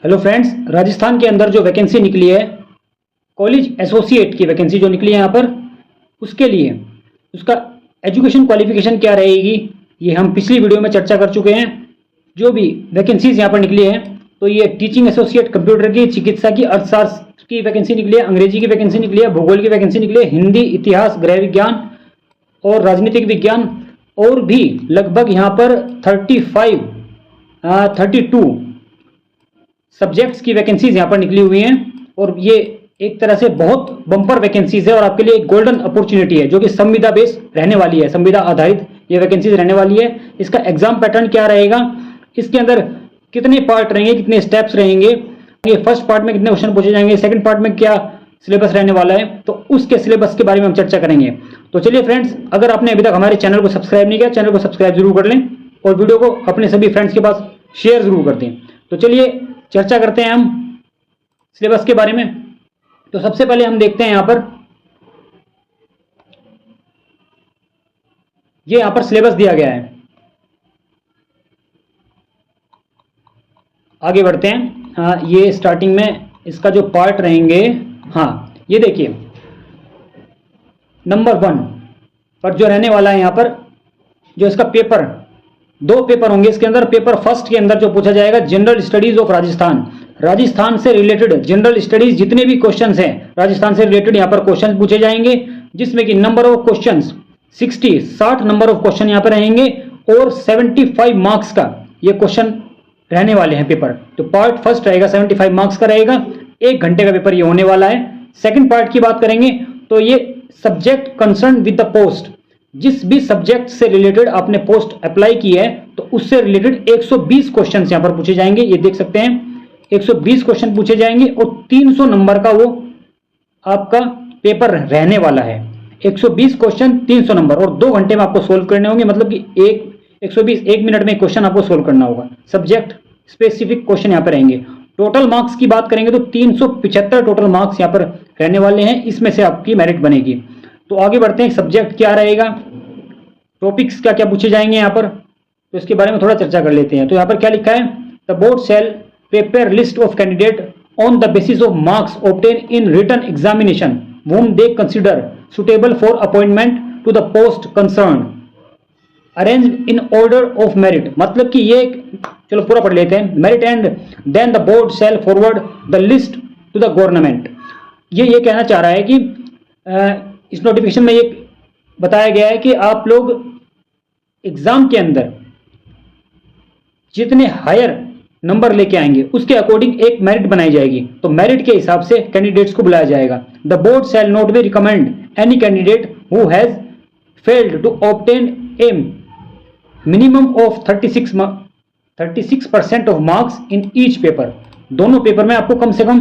Hello friends, Rajasthan के अंदर जो वैकेंसी निकली है कॉलेज एसोसिएट की वैकेंसी जो निकली है यहाँ पर, उसके लिए उसका एजुकेशन क्वालिफिकेशन क्या रहेगी ये हम पिछली वीडियो में चर्चा कर चुके हैं। जो भी वैकेंसीज यहाँ पर निकली है तो ये टीचिंग एसोसिएट कंप्यूटर की, चिकित्सा की, अर्थशास्त्र की वैकेंसी निकली है, अंग्रेजी की वैकेंसी निकली है, भूगोल की वैकेंसी निकली है, हिंदी, इतिहास, गृह विज्ञान और राजनीतिक विज्ञान और भी लगभग यहाँ पर 32 सब्जेक्ट्स की वैकेंसीज यहाँ पर निकली हुई हैं। और ये एक तरह से बहुत बम्पर वैकेंसीज है और आपके लिए एक गोल्डन अपॉर्चुनिटी है जो कि संविदा बेस्ड रहने वाली है, संविदा आधारित ये वैकेंसीज रहने वाली है। इसका एग्जाम पैटर्न क्या रहेगा, इसके अंदर कितने पार्ट रहेंगे, कितने स्टेप्स रहेंगे, ये फर्स्ट पार्ट में कितने क्वेश्चन पूछे जाएंगे, सेकंड पार्ट में क्या सिलेबस रहने वाला है, तो उसके सिलेबस के बारे में हम चर्चा करेंगे। तो चलिए फ्रेंड्स, अगर आपने अभी तक हमारे चैनल को सब्सक्राइब नहीं किया, चैनल को सब्सक्राइब जरूर कर लें और वीडियो को अपने सभी फ्रेंड्स के पास शेयर जरूर कर दें। तो चलिए चर्चा करते हैं हम सिलेबस के बारे में। तो सबसे पहले हम देखते हैं यहाँ पर, ये यहाँ पर सिलेबस दिया गया है। आगे बढ़ते हैं। ये स्टार्टिंग में इसका जो पार्ट रहेंगे, हाँ ये देखिए नंबर 1 पर जो रहने वाला है यहाँ पर, जो इसका पेपर, 2 पेपर होंगे इसके अंदर। पेपर फर्स्ट के अंदर जो पूछा जाएगा general studies of Rajasthan, Rajasthan से रिलेटेड जनरल स्टडीज जितने भी क्वेश्चंस हैं राजस्थान से रिलेटेड यहाँ पर क्वेश्चंस पूछे जाएंगे, जिसमें कि number of questions 60 number of question यहाँ पर रहेंगे और 75 मार्क्स का ये क्वेश्चन रहने वाले हैं पेपर। तो पार्ट फर्स्ट रहेगा 75 मार्क्स का रहेगा, 1 घंटे का पेपर ये होने वाला है। सेकेंड पार्ट की बात करेंगे तो ये subject concern with the post, जिस भी सब्जेक्ट से रिलेटेड आपने पोस्ट अप्लाई की है तो उससे रिलेटेड 120 क्वेश्चन यहां पर पूछे जाएंगे। ये देख सकते हैं 120 क्वेश्चन पूछे जाएंगे और 300 नंबर का वो आपका पेपर रहने वाला है। 120 क्वेश्चन 300 नंबर और 2 घंटे में आपको सोल्व करने होंगे, मतलब कि 120 1 मिनट में क्वेश्चन आपको सोल्व करना होगा। सब्जेक्ट स्पेसिफिक क्वेश्चन यहाँ पर रहेंगे। टोटल मार्क्स की बात करेंगे तो 375 टोटल मार्क्स यहाँ पर रहने वाले हैं, इसमें से आपकी मेरिट बनेगी। तो आगे बढ़ते हैं, सब्जेक्ट क्या रहेगा, टॉपिक्स क्या क्या पूछे जाएंगे यहाँ पर, तो इसके बारे में थोड़ा चर्चा कर लेते हैं। तो यहाँ पर क्या लिखा है, the board shall prepare list of candidate on the basis of marks obtain in written examination whom they consider suitable for appointment to the post concerned, arranged in order of merit। मतलब कि ये, चलो पूरा पढ़ लेते हैं। Merit and then the board shall forward the list to the government. ये कहना चाह रहा है कि इस नोटिफिकेशन में ये बताया गया है कि आप लोग एग्जाम के अंदर जितने हायर नंबर लेके आएंगे उसके अकॉर्डिंग एक मेरिट बनाई जाएगी। तो मेरिट के हिसाब से कैंडिडेट्स को बुलाया जाएगा। The board shall not be recommend any candidate who has failed to obtain a minimum of 36% of marks in each paper. दोनों पेपर में आपको कम से कम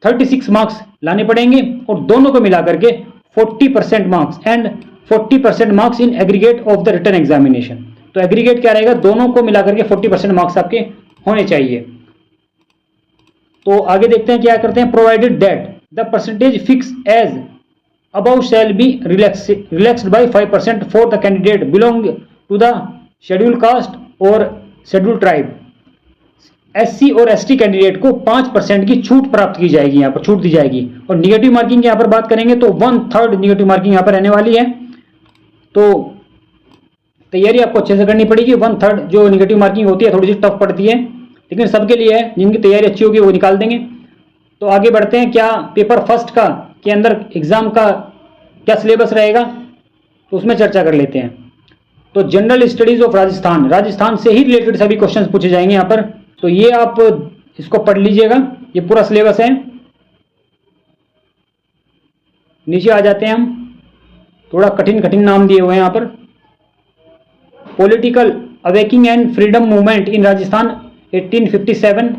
36 मार्क्स लाने पड़ेंगे और दोनों को मिलाकर के 40% marks and 40% marks in aggregate of the written examination. तो एग्रीगेट क्या रहेगा, दोनों को मिलाकर के 40% मार्क्स आपके होने चाहिए। तो आगे देखते हैं क्या करते हैं, provided that the percentage fix as above shall be relaxed by 5% for the candidate belong to the schedule caste और शेड्यूल ट्राइब। एससी और एसटी कैंडिडेट को 5% की छूट प्राप्त की जाएगी, यहाँ पर छूट दी जाएगी। और निगेटिव मार्किंग यहाँ पर बात करेंगे तो 1/3 निगेटिव मार्किंग यहाँ पर रहने वाली है। तो तैयारी आपको अच्छे से करनी पड़ेगी। 1/3 जो निगेटिव मार्किंग होती है थोड़ी सी टफ पड़ती है, लेकिन सबके लिए है, जिनकी तैयारी अच्छी होगी वो निकाल देंगे। तो आगे बढ़ते हैं, क्या पेपर फर्स्ट का के अंदर एग्जाम का क्या सिलेबस रहेगा तो उसमें चर्चा कर लेते हैं। तो general studies of Rajasthan, Rajasthan से ही रिलेटेड सभी क्वेश्चन पूछे जाएंगे यहाँ पर। तो ये आप इसको पढ़ लीजिएगा, ये पूरा सिलेबस है। नीचे आ जाते हैं हम, थोड़ा कठिन नाम दिए हुए हैं यहाँ पर। Political awaking and freedom movement in Rajasthan 1857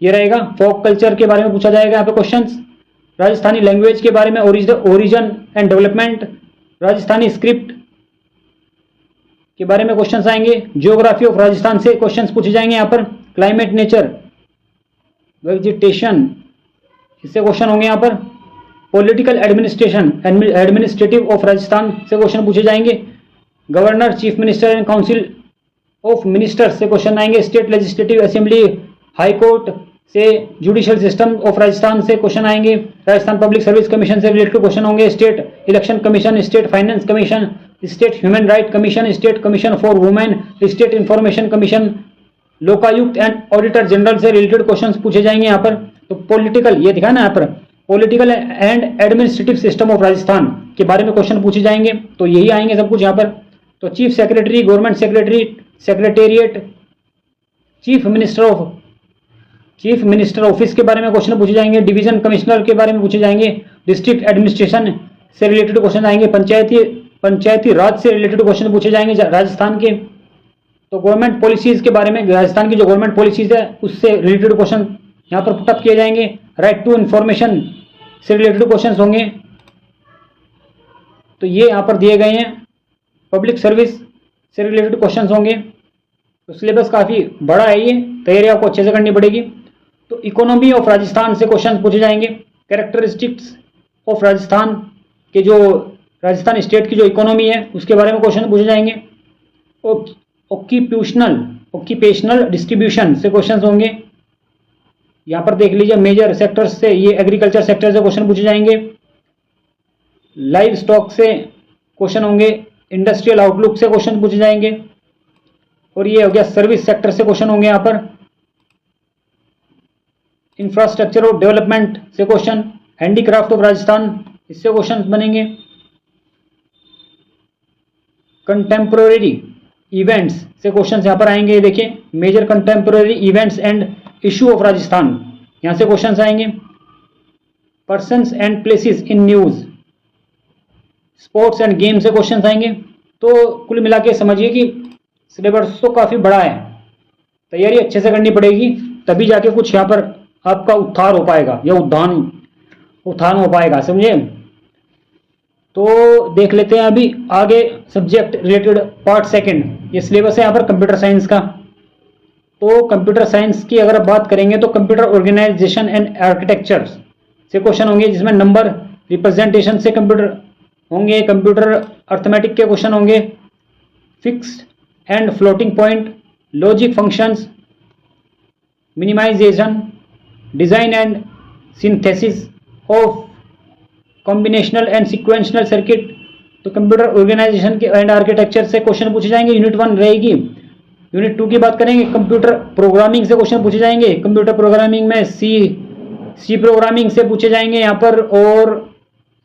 ये रहेगा। फोक कल्चर के बारे में पूछा जाएगा यहाँ पे क्वेश्चंस। राजस्थानी लैंग्वेज के बारे में, origin and development, Rajasthani script के बारे में क्वेश्चंस आएंगे। ज्योग्राफी ऑफ राजस्थान से क्वेश्चंस पूछे जाएंगे यहाँ पर। क्लाइमेट, नेचर, वेजिटेशन, इससे क्वेश्चन होंगे यहाँ पर। पॉलिटिकल एडमिनिस्ट्रेटिव ऑफ राजस्थान से क्वेश्चन पूछे जाएंगे। Governor, chief minister and council of ministers से क्वेश्चन आएंगे। State legislative assembly, high court, से जुडिशियल सिस्टम ऑफ राजस्थान से क्वेश्चन आएंगे, राजस्थान पब्लिक सर्विस कमीशन से रिलेटेड क्वेश्चन होंगे, state election commission, state finance commission, state human right commission, state commission for women, state information commission, Lokayukta and auditor general से related questions पूछे जाएंगे यहाँ पर। तो पॉलिटिकल, ये दिखा ना यहाँ पर, political and administrative system of Rajasthan के बारे में क्वेश्चन पूछे जाएंगे, तो यही आएंगे सब कुछ यहाँ पर। तो chief secretary, government secretary, secretariat, chief minister office के बारे में क्वेश्चन पूछे जाएंगे, डिवीजन कमिश्नर के बारे में पूछे जाएंगे, डिस्ट्रिक्ट एडमिनिस्ट्रेशन से रिलेटेड क्वेश्चन आएंगे, पंचायती राज से रिलेटेड क्वेश्चन पूछे जाएंगे राजस्थान के। तो गवर्नमेंट पॉलिसीज के बारे में, राजस्थान की जो गवर्नमेंट पॉलिसीज है उससे रिलेटेड क्वेश्चन यहाँ पर पुटअप किए जाएंगे। राइट टू इंफॉर्मेशन से रिलेटेड क्वेश्चन होंगे, तो ये यहाँ पर दिए गए हैं। पब्लिक सर्विस से रिलेटेड क्वेश्चन होंगे। तो सिलेबस काफ़ी बड़ा है, ये तैयारी आपको अच्छे से करनी पड़ेगी। तो इकोनॉमी ऑफ राजस्थान से क्वेश्चन पूछे जाएंगे, कैरेक्टरिस्टिक्स ऑफ राजस्थान के, जो राजस्थान स्टेट की जो इकोनॉमी है उसके बारे में क्वेश्चन पूछे जाएंगे। ऑक्यूपेशनल डिस्ट्रीब्यूशन से क्वेश्चन होंगे। यहाँ पर देख लीजिए, मेजर सेक्टर्स से, ये एग्रीकल्चर सेक्टर से क्वेश्चन पूछे जाएंगे। लाइव स्टॉक से क्वेश्चन होंगे, इंडस्ट्रियल आउटलुक से क्वेश्चन पूछे जाएंगे, और ये हो गया सर्विस सेक्टर से क्वेश्चन होंगे यहाँ पर। इंफ्रास्ट्रक्चर ऑफ डेवलपमेंट से क्वेश्चन, हैंडीक्राफ्ट ऑफ राजस्थान इससे क्वेश्चन बनेंगे। कंटेम्पोरेरी इवेंट्स से क्वेश्चन यहाँ पर आएंगे। देखिए, major contemporary events and issue of Rajasthan, यहाँ से क्वेश्चन आएंगे। Persons and places in news, sports and game से क्वेश्चन आएंगे। तो कुल मिला के समझिए कि सिलेबस तो काफ़ी बड़ा है, तैयारी अच्छे से करनी पड़ेगी, तभी जाके कुछ यहाँ पर आपका उत्थान हो पाएगा या उत्थान हो पाएगा, समझे। तो देख लेते हैं अभी आगे सब्जेक्ट रिलेटेड पार्ट सेकंड। ये सिलेबस है यहाँ पर कंप्यूटर साइंस का। तो कंप्यूटर साइंस की अगर आप बात करेंगे तो कंप्यूटर ऑर्गेनाइजेशन एंड आर्किटेक्चर से क्वेश्चन होंगे, जिसमें नंबर रिप्रेजेंटेशन से कंप्यूटर होंगे, कंप्यूटर अर्थमेटिक के क्वेश्चन होंगे, fixed and floating point, logic functions, minimisation, design and synthesis of combinational and sequential circuit. तो कंप्यूटर ऑर्गेनाइजेशन के एंड आर्किटेक्चर से क्वेश्चन पूछे जाएंगे, यूनिट 1 रहेगी। यूनिट 2 की बात करेंगे, कंप्यूटर प्रोग्रामिंग से क्वेश्चन पूछे जाएंगे। कंप्यूटर प्रोग्रामिंग में सी प्रोग्रामिंग से पूछे जाएंगे यहाँ पर, और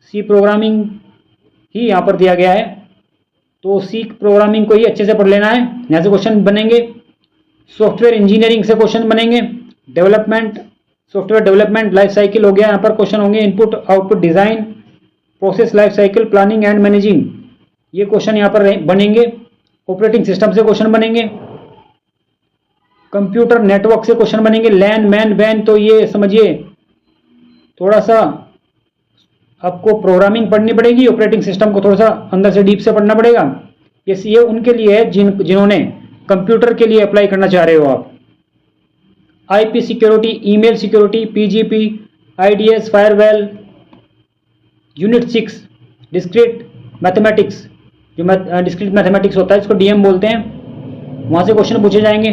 सी प्रोग्रामिंग ही यहाँ पर दिया गया है, तो सी प्रोग्रामिंग को ही अच्छे से पढ़ लेना है, यहाँ से क्वेश्चन बनेंगे। सॉफ्टवेयर इंजीनियरिंग से क्वेश्चन बनेंगे, development, software development life cycle हो गया, यहाँ पर क्वेश्चन होंगे। Input output design, process life cycle, planning and managing, ये क्वेश्चन यहाँ पर बनेंगे। ऑपरेटिंग सिस्टम से क्वेश्चन बनेंगे। कंप्यूटर नेटवर्क से क्वेश्चन बनेंगे, लैन, मैन, वैन। तो ये समझिए थोड़ा सा आपको प्रोग्रामिंग पढ़नी पड़ेगी, ऑपरेटिंग सिस्टम को थोड़ा सा अंदर से डीप से पढ़ना पड़ेगा। ये उनके लिए है जिन्होंने कंप्यूटर के लिए अप्लाई करना चाह रहे हो आप। IP security, email security, PGP, IDS, firewall. Unit 6 discrete mathematics, जो डिस्क्रीट मैथमेटिक्स होता है इसको डीएम बोलते हैं, वहाँ से क्वेश्चन पूछे जाएंगे।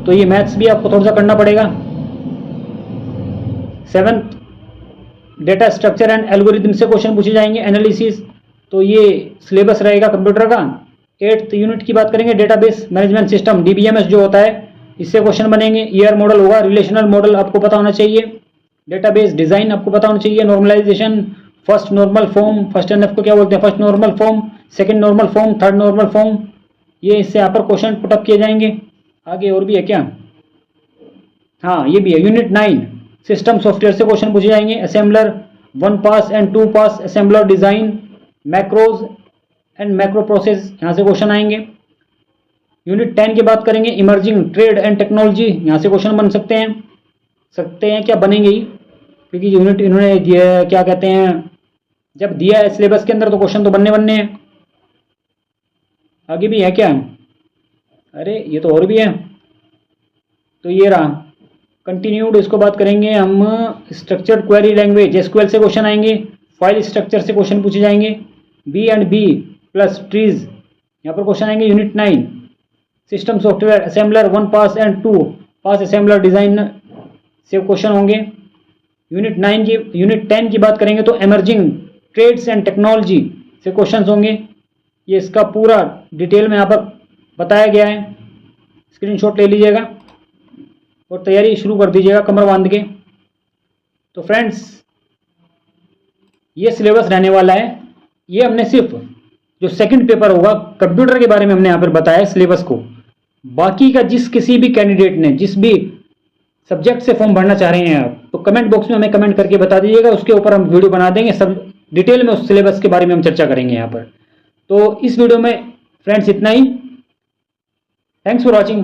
तो ये मैथ्स भी आपको थोड़ा सा करना पड़ेगा। 7th data structure and algorithm से क्वेश्चन पूछे जाएंगे, एनालिसिस। तो ये सिलेबस रहेगा कंप्यूटर का। 8th यूनिट की बात करेंगे, डेटाबेस मैनेजमेंट सिस्टम, डीबीएमएस जो होता है, इससे क्वेश्चन बनेंगे। ईआर मॉडल होगा, रिलेशनल मॉडल आपको पता होना चाहिए, डेटाबेस डिजाइन आपको पता होना चाहिए, normalization, first normal form, first NF को क्या बोलते हैं, first normal form, second normal form, third normal form, ये इससे यहाँ पर क्वेश्चन पुटअप किए जाएंगे। आगे और भी है क्या, हाँ ये भी है। यूनिट 9 सिस्टम सॉफ्टवेयर से क्वेश्चन पूछे जाएंगे, assembler, 1 pass and 2 pass assembler design, macros and macro process, यहाँ से क्वेश्चन आएंगे। यूनिट 10 की बात करेंगे, इमर्जिंग ट्रेड एंड टेक्नोलॉजी, यहाँ से क्वेश्चन बन सकते हैं क्या, बनेंगे ही, क्योंकि यूनिट इन्होंने दिया, क्या कहते हैं, जब दिया है सिलेबस के अंदर तो क्वेश्चन तो बनने हैं। आगे भी है क्या, अरे ये तो और भी है। तो ये रहा कंटिन्यूड, इसको बात करेंगे हम। स्ट्रक्चर्ड क्वेरी लैंग्वेज, एसक्यूएल से क्वेश्चन आएंगे। फाइल स्ट्रक्चर से क्वेश्चन पूछे जाएंगे। B and B plus trees, यहाँ पर क्वेश्चन आएंगे। Unit 9 system software, assembler, 1 pass and 2 pass assembler design से क्वेश्चन होंगे। यूनिट 10 की बात करेंगे तो एमर्जिंग ट्रेड्स एंड टेक्नोलॉजी से क्वेश्चंस होंगे। ये इसका पूरा डिटेल में यहाँ पर बताया गया है, स्क्रीनशॉट ले लीजिएगा और तैयारी शुरू कर दीजिएगा कमर बांध के। तो फ्रेंड्स ये सिलेबस रहने वाला है। ये हमने सिर्फ जो सेकंड पेपर होगा कंप्यूटर के बारे में हमने यहाँ पर बताया सिलेबस को। बाकी का जिस किसी भी कैंडिडेट ने जिस भी सब्जेक्ट से फॉर्म भरना चाह रहे हैं आप, तो कमेंट बॉक्स में हमें कमेंट करके बता दीजिएगा, उसके ऊपर हम वीडियो बना देंगे, सब डिटेल में उस सिलेबस के बारे में हम चर्चा करेंगे यहाँ पर। तो इस वीडियो में फ्रेंड्स इतना ही। Thanks for watching.